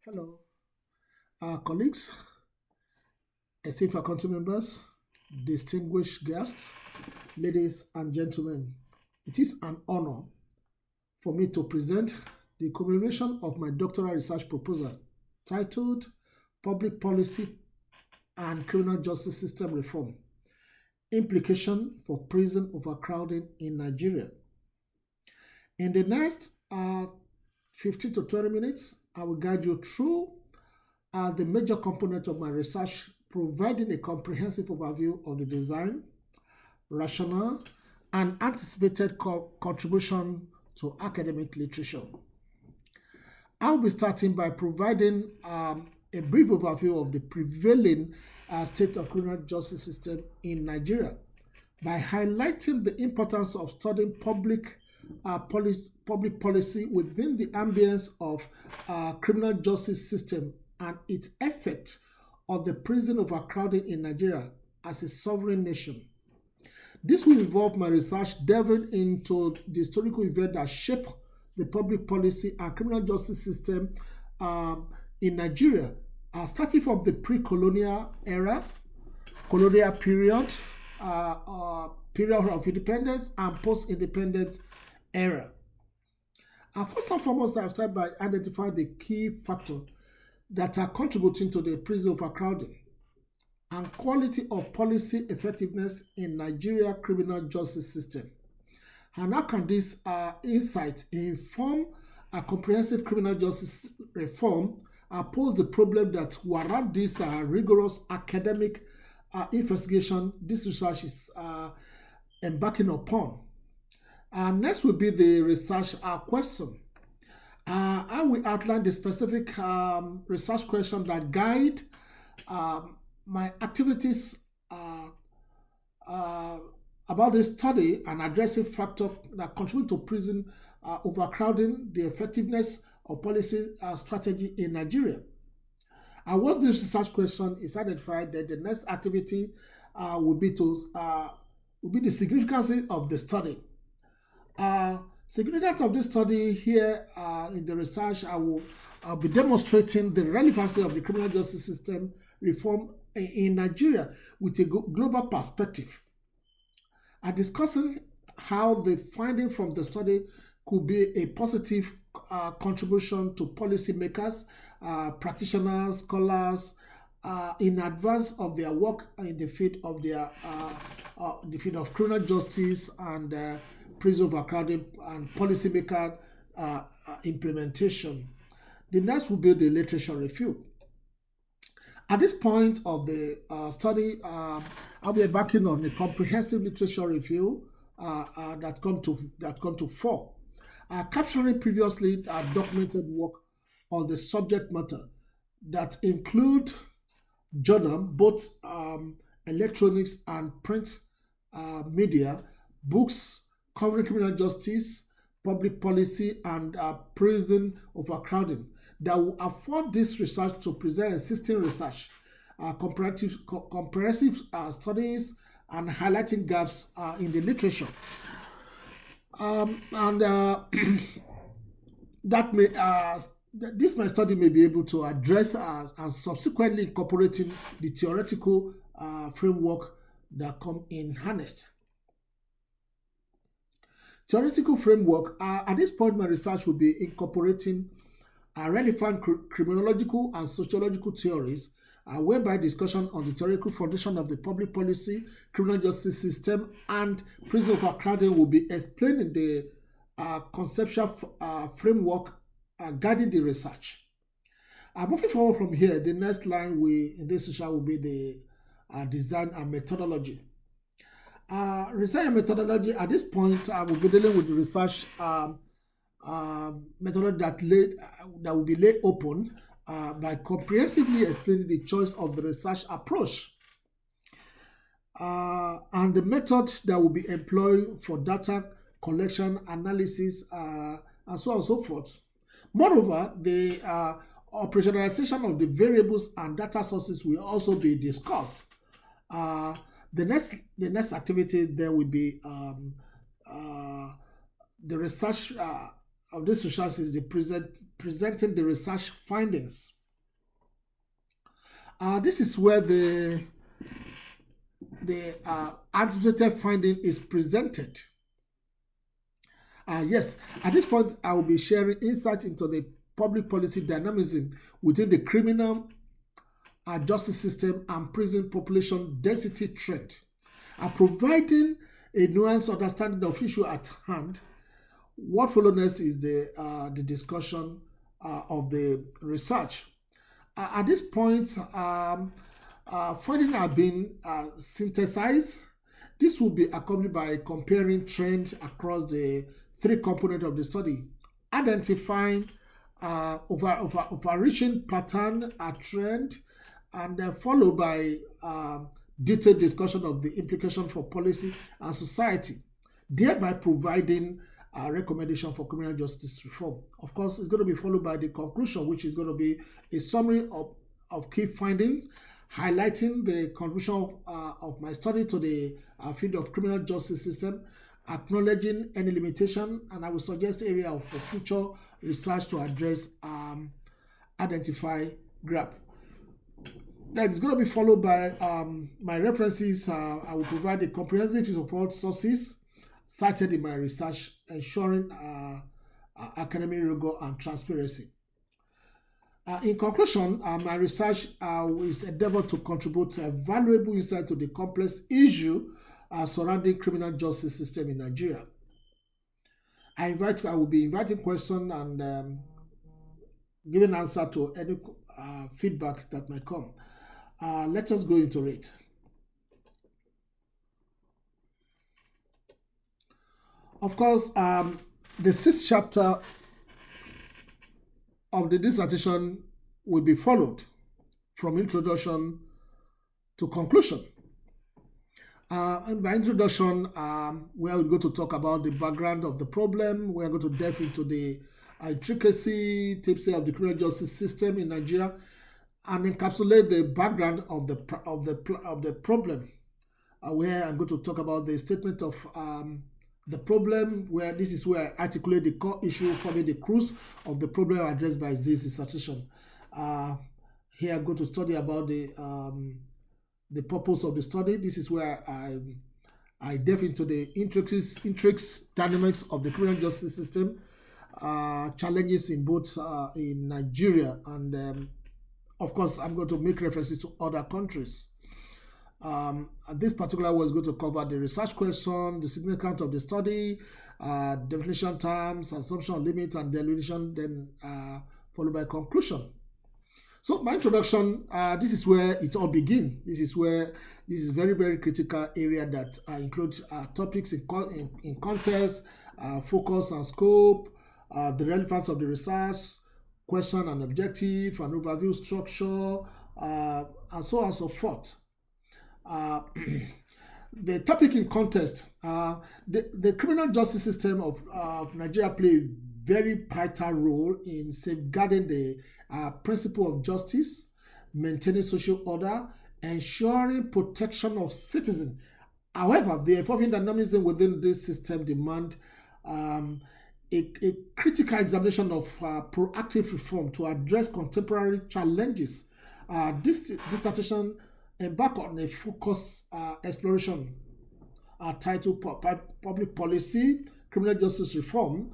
Hello, colleagues, esteemed faculty members, distinguished guests, ladies and gentlemen. It is an honor for me to present the commemoration of my doctoral research proposal titled Public Policy and Criminal Justice System Reform Implication for Prison Overcrowding in Nigeria. In the next 15 to 20 minutes, I will guide you through the major component of my research, providing a comprehensive overview of the design, rationale, and anticipated contribution to academic literature. I will be starting by providing a brief overview of the prevailing state of criminal justice system in Nigeria by highlighting the importance of studying public policy within the ambience of criminal justice system and its effect on the prison overcrowding in Nigeria as a sovereign nation. This will involve my research delving into the historical events that shape the public policy and criminal justice system in Nigeria, starting from the pre-colonial era, colonial period, period of independence, and post-independent era. First and foremost, I'll start by identifying the key factors that are contributing to the prison overcrowding and quality of policy effectiveness in Nigeria criminal justice system. And how can this insight inform a comprehensive criminal justice reform pose the problem that warrant this rigorous academic investigation this research is embarking upon? Next will be the research question. I will outline the specific research questions that guide my activities about this study and addressing factors that contribute to prison overcrowding, the effectiveness of policy strategy in Nigeria. And once this research question is identified, then the next activity will be the significance of the study. Significance of this study here in the research, I'll be demonstrating the relevancy of the criminal justice system reform in Nigeria with a global perspective. Discussing how the finding from the study could be a positive contribution to policymakers, practitioners, scholars, in advance of their work in the field of the field of criminal justice and prison overcrowding and policymaker implementation. The next will be the literature review. At this point of the study, I'll be embarking on a comprehensive literature review that come to four, capturing previously documented work on the subject matter that include journal, both electronics and print media, books covering criminal justice, public policy, and prison overcrowding that will afford this research to present existing research, comprehensive studies, and highlighting gaps in the literature. And that may this my study may be able to address and subsequently incorporating the theoretical framework that come in harness. Theoretical framework, at this point my research will be incorporating relevant criminological and sociological theories, whereby discussion on the theoretical foundation of the public policy, criminal justice system, and prison overcrowding will be explained in the conceptual framework guiding the research. Moving forward from here, the next line in this session will be the design and methodology. Research and methodology, at this point, I will be dealing with the research methodology that will be laid open by comprehensively explaining the choice of the research approach and the method that will be employed for data collection, analysis, and so on and so forth. Moreover, the operationalization of the variables and data sources will also be discussed. The next activity there will be the research of this research is presenting the research findings. This is where the anticipated finding is presented. Yes, at this point, I will be sharing insight into the public policy dynamism within the criminal justice system and prison population density trend, providing a nuanced understanding of issue at hand. What follows next is the discussion of the research. At this point, findings have been synthesized. This will be accompanied by comparing trends across the three components of the study, identifying overreaching pattern, a trend, and followed by detailed discussion of the implication for policy and society, thereby providing a recommendation for criminal justice reform. Of course, it's going to be followed by the conclusion, which is going to be a summary of key findings, highlighting the contribution of my study to the field of criminal justice system, acknowledging any limitation, and I will suggest area of future research to address identify gap. Then it's going to be followed by my references. I will provide a comprehensive list of all sources cited in my research, ensuring academic rigor and transparency. In conclusion, my research is endeavored to contribute valuable insight to the complex issue surrounding criminal justice system in Nigeria. I will be inviting questions and giving answer to any feedback that might come. Let us go into it. Of course, the sixth chapter of the dissertation will be followed from introduction to conclusion. In my introduction, we are going to talk about the background of the problem. We are going to delve into the intricacy, tipsy of the criminal justice system in Nigeria, and encapsulate the background of the problem. Where I'm going to talk about the statement of the problem, where this is where I articulate the core issue forming the crux of the problem addressed by this dissertation. Here I'm going to study about the purpose of the study. This is where I delve into the intricate dynamics of the criminal justice system, challenges in both in Nigeria and of course I'm going to make references to other countries. This particular one is going to cover the research question, the significance of the study, definition terms, assumption of limit, and delineation, then followed by conclusion. So my introduction, this is where it all begins. This is very, very critical area that includes topics in context, focus and scope, the relevance of the research, question and objective, an overview structure, and so on and so forth. The topic in context, the criminal justice system of Nigeria plays a very vital role in safeguarding the principle of justice, maintaining social order, ensuring protection of citizens. However, the evolving dynamism within this system demand a critical examination of proactive reform to address contemporary challenges. This dissertation embark on a focused exploration titled Public Policy, Criminal Justice Reform,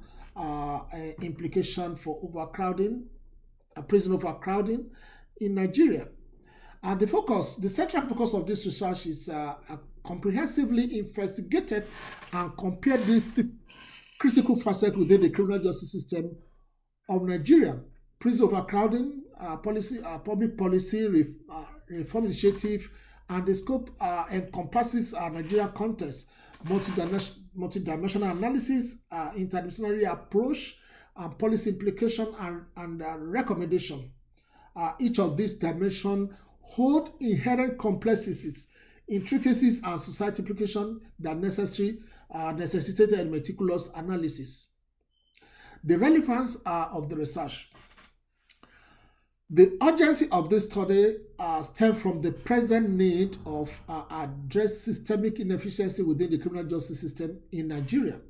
Implication for Overcrowding, Prison Overcrowding in Nigeria. And the central focus of this research is comprehensively investigated and compared these critical facets within the criminal justice system of Nigeria. Prison overcrowding, public policy reform initiative, and the scope encompasses Nigerian context, multidimensional analysis, interdisciplinary approach, policy implication, and recommendation. Each of these dimensions hold inherent complexities, intricacies, and society implications that necessitated meticulous analysis. The relevance of the research. The urgency of this study stems from the present need of address systemic inefficiency within the criminal justice system in Nigeria.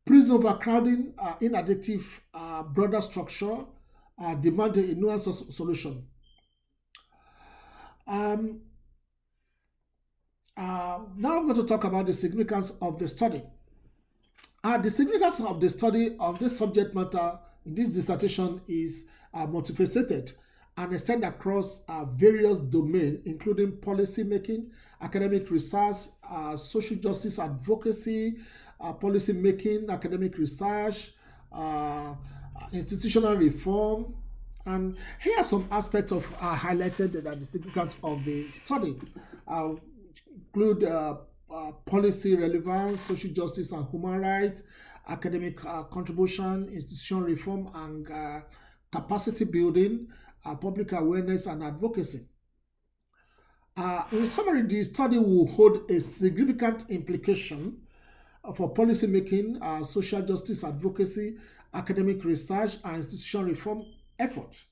Prison overcrowding, inadequate broader structure demand a nuanced solution. Um, Now I'm going to talk about the significance of the study. The significance of the study of this subject matter in this dissertation is multifaceted and extend across various domains, including policy making, academic research, social justice advocacy, policy making, academic research, institutional reform. And here are some aspects of highlighted that the significance of the study. Uh, Include policy relevance, social justice and human rights, academic contribution, institutional reform, and capacity building, public awareness, and advocacy. In summary, the study will hold a significant implication for policy making, social justice advocacy, academic research, and institutional reform efforts.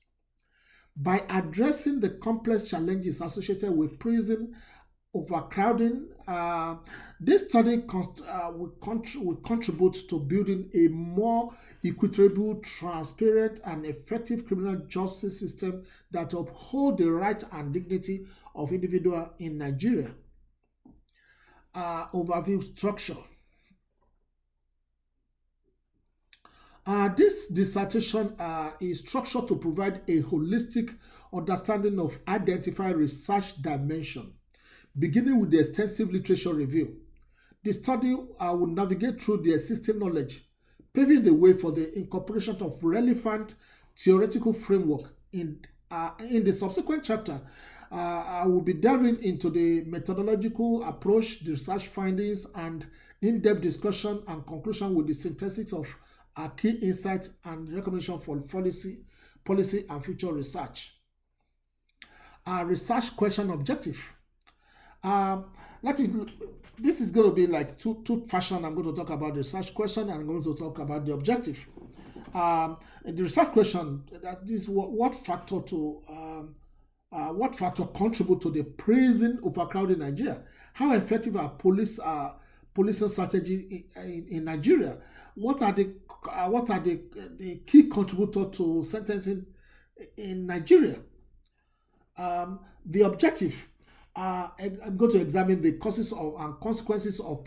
By addressing the complex challenges associated with prison overcrowding, this study will contribute to building a more equitable, transparent, and effective criminal justice system that uphold the right and dignity of individuals in Nigeria. Overview structure. This dissertation is structured to provide a holistic understanding of identified research dimension, beginning with the extensive literature review. The study will navigate through the existing knowledge, paving the way for the incorporation of relevant theoretical framework. In the subsequent chapter, I will be delving into the methodological approach, the research findings, and in-depth discussion and conclusion with the synthesis of key insights and recommendation for policy and future research. Research question objective. Like this is going to be like two fashion. I'm going to talk about the research question and I'm going to talk about the objective. The research question, that is what factor contribute to the prison overcrowding in Nigeria? How effective are policing strategy in Nigeria? What are the key contributors to sentencing in Nigeria? The objective. I'm going to examine the causes of and consequences of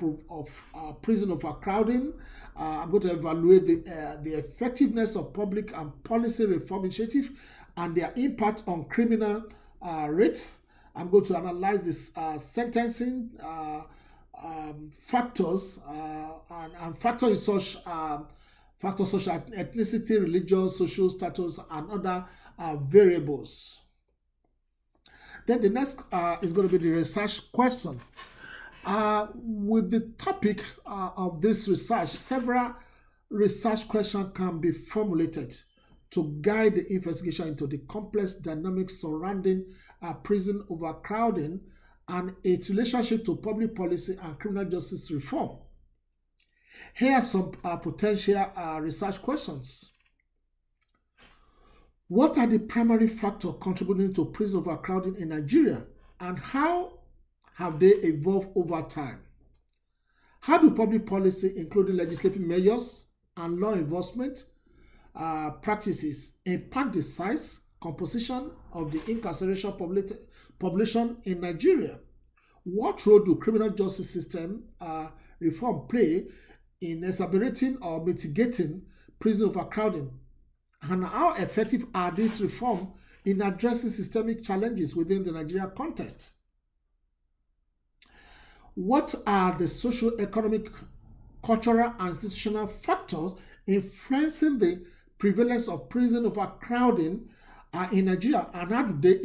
prison overcrowding. I'm going to evaluate the effectiveness of public and policy reform initiative and their impact on criminal rates. I'm going to analyze this sentencing factors and factors such factors such as ethnicity, religion, social status, and other variables. Then the next is going to be the research question. With the topic of this research, several research questions can be formulated to guide the investigation into the complex dynamics surrounding prison overcrowding and its relationship to public policy and criminal justice reform. Here are some potential research questions. What are the primary factors contributing to prison overcrowding in Nigeria, and how have they evolved over time? How do public policy, including legislative measures and law enforcement practices, impact the size, composition of the incarceration population in Nigeria? What role do criminal justice system reform play in exacerbating or mitigating prison overcrowding? And how effective are these reforms in addressing systemic challenges within the Nigerian context? What are the socio-economic, cultural, and institutional factors influencing the prevalence of prison overcrowding in Nigeria, and how do they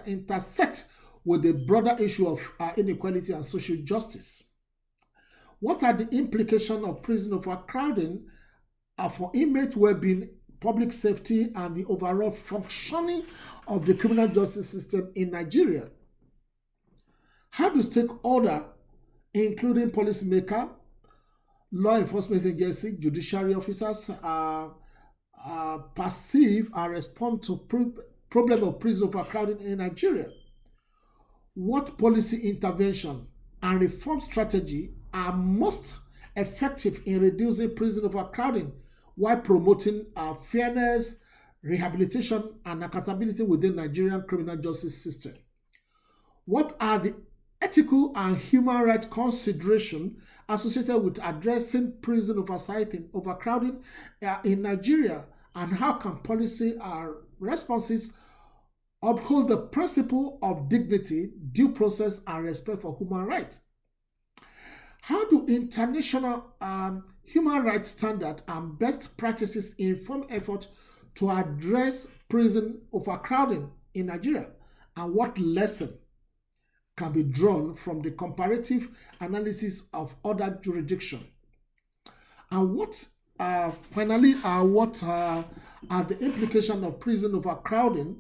intersect with the broader issue of inequality and social justice? What are the implications of prison overcrowding for inmate well-being, public safety, and the overall functioning of the criminal justice system in Nigeria? How do stakeholders, including policymakers, law enforcement agencies, judiciary officers, perceive and respond to problem of prison overcrowding in Nigeria? What policy intervention and reform strategy are most effective in reducing prison overcrowding while promoting fairness, rehabilitation, and accountability within Nigerian criminal justice system. What are the ethical and human rights considerations associated with addressing prison overcrowding in Nigeria, and how can policy responses uphold the principle of dignity, due process, and respect for human rights? How do international human rights standards and best practices inform effort to address prison overcrowding in Nigeria? And what lesson can be drawn from the comparative analysis of other jurisdictions? And what are the implications of prison overcrowding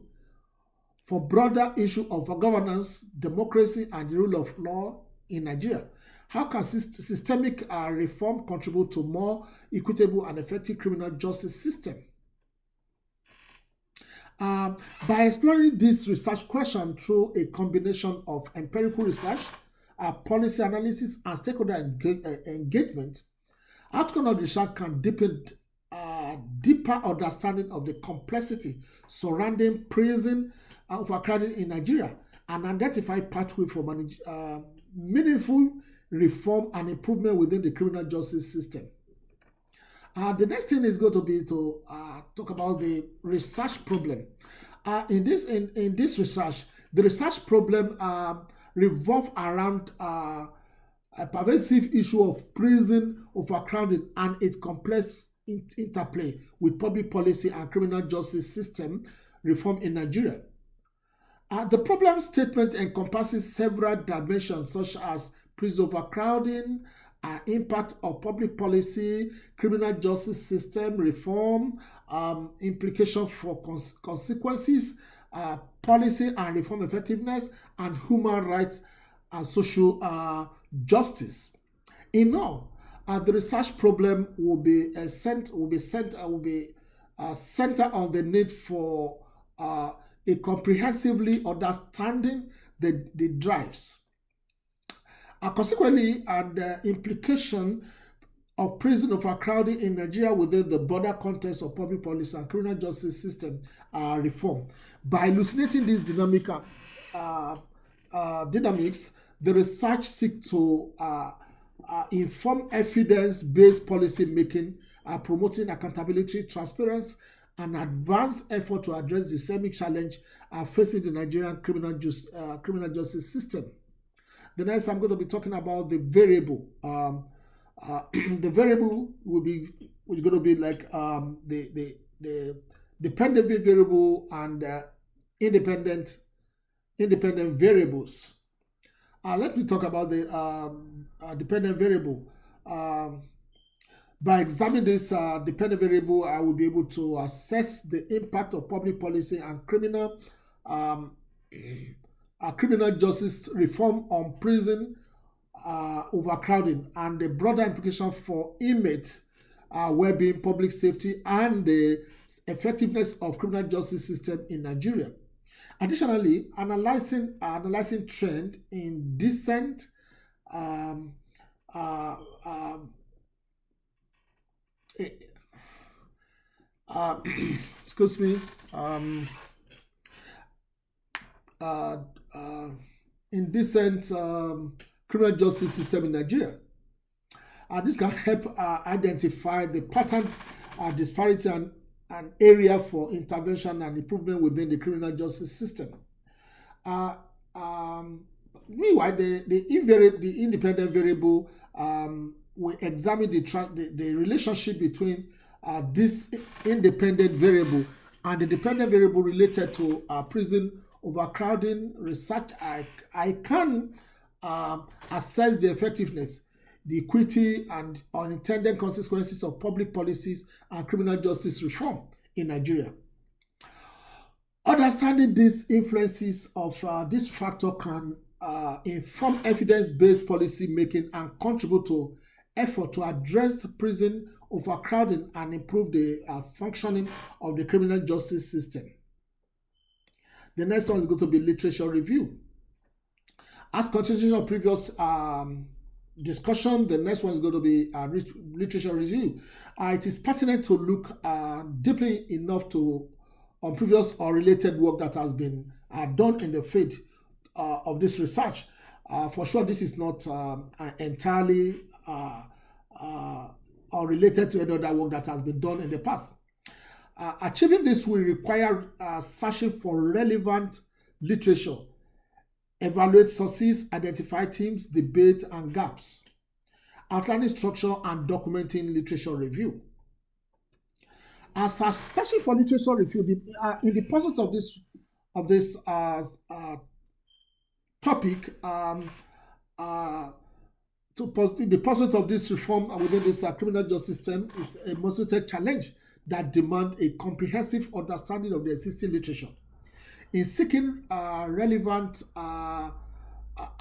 for broader issue of governance, democracy, and the rule of law in Nigeria? How can systemic reform contribute to more equitable and effective criminal justice system? By exploring this research question through a combination of empirical research, policy analysis, and stakeholder engagement, outcome of the research can deepen deeper understanding of the complexity surrounding prison overcrowding in Nigeria and identify pathway for meaningful reform and improvement within the criminal justice system. The next thing is going to be to talk about the research problem. In this research, the research problem revolves around a pervasive issue of prison overcrowding and its complex interplay with public policy and criminal justice system reform in Nigeria. The problem statement encompasses several dimensions such as prison overcrowding, impact of public policy, criminal justice system reform, implication for consequences, policy and reform effectiveness, and human rights and social justice. In all, the research problem will be centered on the need for a comprehensively understanding the drives. Consequently, the implication of prison overcrowding in Nigeria within the broader context of public policy and criminal justice system reform. By elucidating these dynamics, the research seeks to inform evidence-based policy making, promoting accountability, transparency, and advance effort to address the systemic challenge facing the Nigerian criminal justice system. The next, I'm going to be talking about the variable. The variable is going to be like the dependent variable and independent variables. Let me talk about the dependent variable. By examining this dependent variable, I will be able to assess the impact of public policy and criminal justice reform on prison overcrowding and the broader implication for inmates' well-being, public safety, and the effectiveness of criminal justice system in Nigeria. Additionally, analyzing trend in decent excuse me, indecent criminal justice system in Nigeria. This can help identify the pattern, disparity, and area for intervention and improvement within the criminal justice system. Meanwhile, the independent variable will examine the relationship between this independent variable and the dependent variable related to prison overcrowding. Research, I can assess the effectiveness, the equity, and unintended consequences of public policies and criminal justice reform in Nigeria. Understanding these influences of this factor can inform evidence-based policy making and contribute to effort to address the prison overcrowding and improve the functioning of the criminal justice system. The next one is going to be literature review. As continuation of previous discussion, the next one is going to be literature review. It is pertinent to look deeply enough to on previous or related work that has been done in the field of this research. For sure, this is not entirely or related to any other work that has been done in the past. Achieving this will require searching for relevant literature, evaluate sources, identify themes, debate, and gaps, outlining structure and documenting literature review. As searching for literature review, in the process of this topic, the pursuit of this reform within this criminal justice system is a multifaceted challenge that demand a comprehensive understanding of the existing literature. In seeking relevant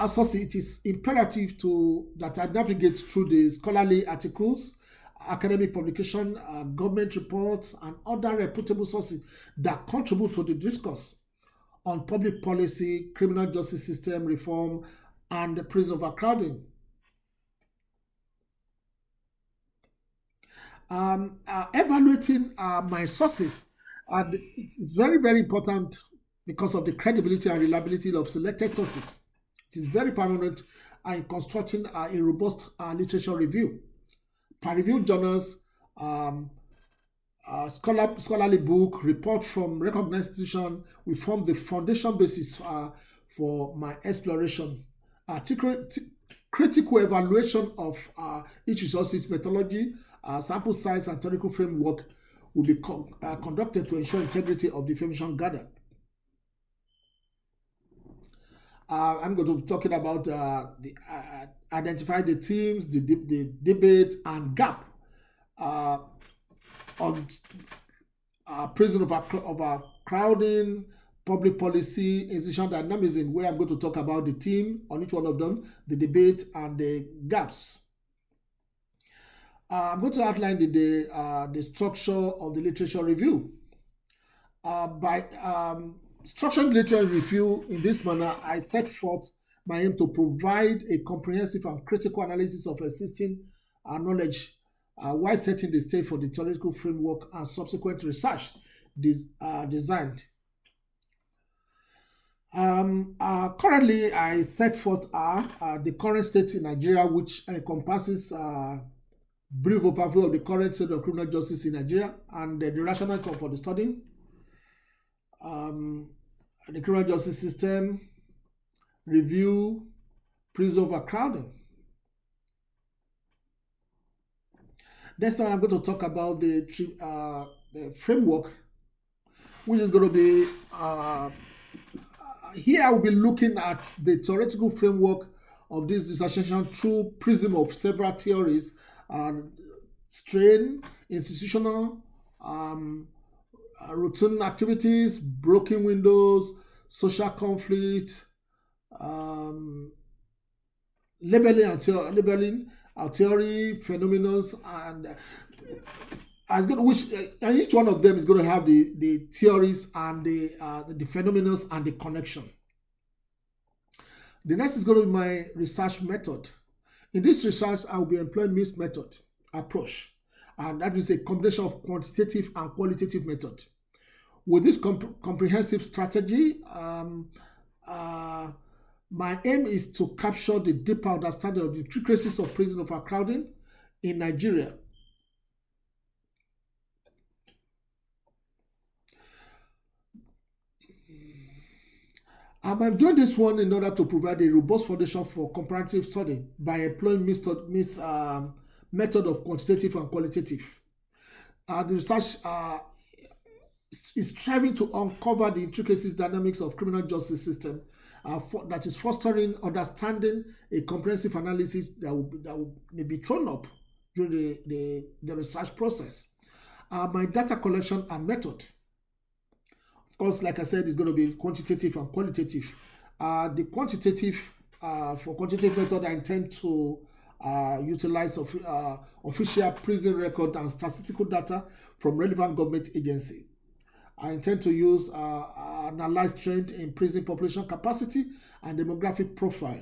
sources, it is imperative that I navigate through the scholarly articles, academic publication, government reports, and other reputable sources that contribute to the discourse on public policy, criminal justice system reform, and the prison overcrowding. Evaluating my sources, and it is very, very important because of the credibility and reliability of selected sources. It is very paramount in constructing a robust literature review. Peer-reviewed journals, scholarly book, report from recognized institution will form the foundation basis for my exploration. Critical evaluation of each resource's methodology, sample size, and theoretical framework will be conducted to ensure integrity of the information gathered. I'm going to be talking about identify the themes, the debate, and gap on prison overcrowding, public policy, institutional dynamism, where I'm going to talk about the theme on each one of them, the debate, and the gaps. I'm going to outline the structure of the literature review. By structuring literature review in this manner, I set forth my aim to provide a comprehensive and critical analysis of existing knowledge while setting the stage for the theoretical framework and subsequent research designed. Currently, I set forth the current state in Nigeria, which encompasses brief overview of the current state of criminal justice in Nigeria and the rationale for the study, the criminal justice system, review, prison overcrowding. Next time, I'm going to talk about the framework, which is going to be here. I will be looking at the theoretical framework of this dissertation through prism of several theories: strain, institutional, routine activities, broken windows, social conflict, labeling, theory, phenomena, and and each one of them is going to have the theories and the phenomena and the connection. The next is going to be my research method. In this research, I will be employing mixed method approach, and that is a combination of quantitative and qualitative method. With this comprehensive strategy, my aim is to capture the deeper understanding of the intricacies of prison overcrowding in Nigeria. I'm doing this one in order to provide a robust foundation for comparative study by employing mixed method of quantitative and qualitative. The research is striving to uncover the intricacies dynamics of criminal justice system that is fostering understanding, a comprehensive analysis that may be thrown up during the research process. My data collection and method, of course, like I said, is going to be quantitative and qualitative. The quantitative, for quantitative method, I intend to utilize official prison record and statistical data from relevant government agency. I intend to use analyze trend in prison population capacity and demographic profile.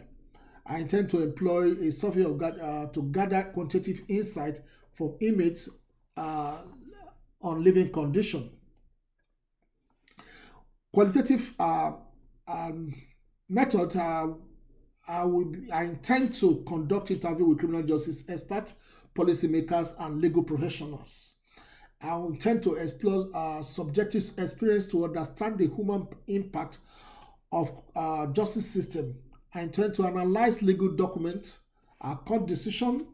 I intend to employ a survey to gather quantitative insight from inmates on living condition. Qualitative um, method. I intend to conduct interview with criminal justice experts, policymakers, and legal professionals. I intend to explore subjective experience to understand the human impact of justice system. I intend to analyze legal documents, court decision,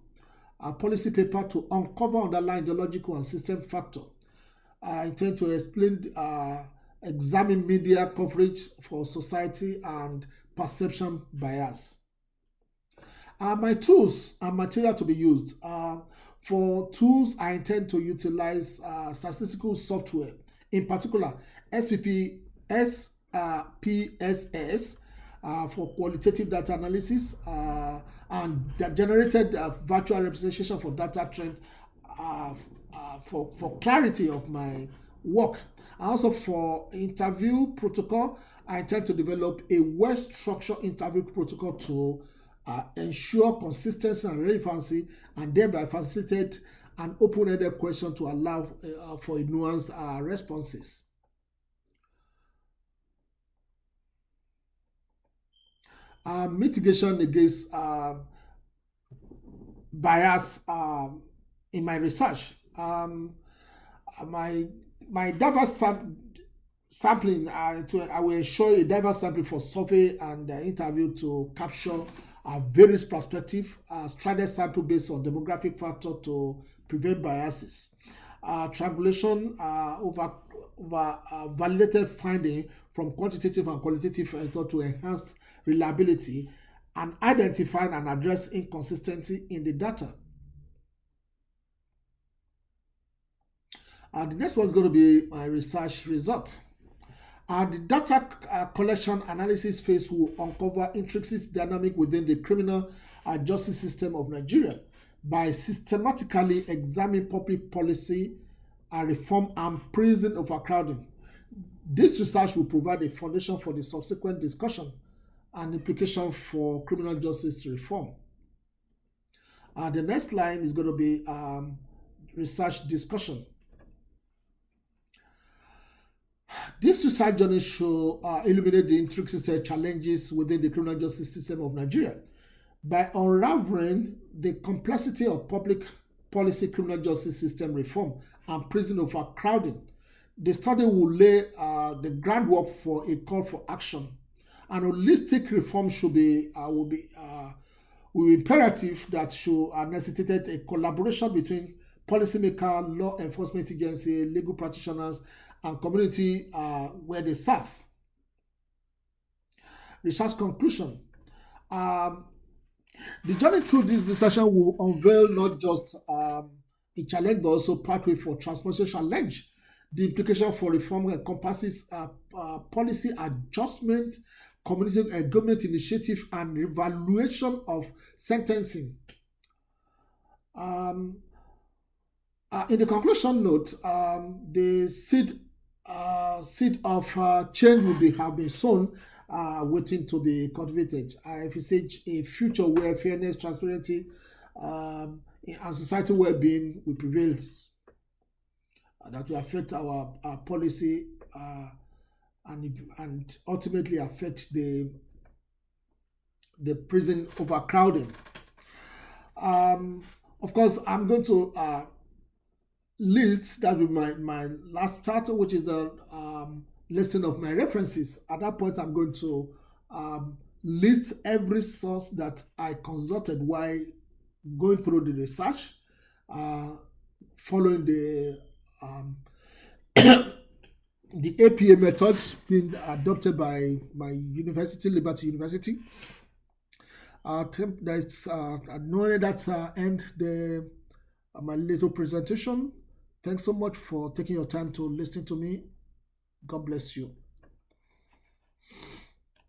policy paper to uncover underlying ideological and system factor. I intend to examine media coverage for society and perception bias. My tools and material to be used. For tools, I intend to utilize statistical software, in particular SPSS for qualitative data analysis and generated virtual representation for data trend for clarity of my work. And also for interview protocol, I intend to develop a well-structured interview protocol to ensure consistency and relevancy, and thereby facilitate an open-ended question to allow for nuanced responses. Mitigation against bias in my research. My my diverse sampling, I will ensure a diverse sampling for survey and interview to capture various perspectives, strategic sample based on demographic factor to prevent biases. Triangulation over validated finding from quantitative and qualitative method to enhance reliability and identify and address inconsistency in the data. The next one is going to be my research result. The data collection analysis phase will uncover intricacies dynamic within the criminal justice system of Nigeria by systematically examining public policy, reform, and prison overcrowding. This research will provide a foundation for the subsequent discussion and implication for criminal justice reform. The next line is going to be research discussion. This research journey should illuminate the intricate challenges within the criminal justice system of Nigeria by unraveling the complexity of public policy, criminal justice system reform, and prison overcrowding. The study will lay the groundwork for a call for action. An holistic reform will be imperative that should necessitate a collaboration between policymaker, law enforcement agency, legal practitioners, and community where they serve. Research conclusion. Um, the journey through this discussion will unveil not just a challenge but also pathway for transformation challenge. The implication for reform encompasses policy adjustment, community and government initiative, and evaluation of sentencing. Um, in the conclusion note, the seed of change will be have been sown, waiting to be cultivated. I envisage a future where fairness, transparency, and societal well-being will prevail, that will affect our policy, and ultimately affect the prison overcrowding. Of course, I'm going to list that with my last chapter, which is the listing of my references. At that point, I'm going to list every source that I consulted while going through the research, uh, following um, the APA method being adopted by my university, Liberty University. That's knowing that end my little presentation. Thanks so much for taking your time to listen to me. God bless you.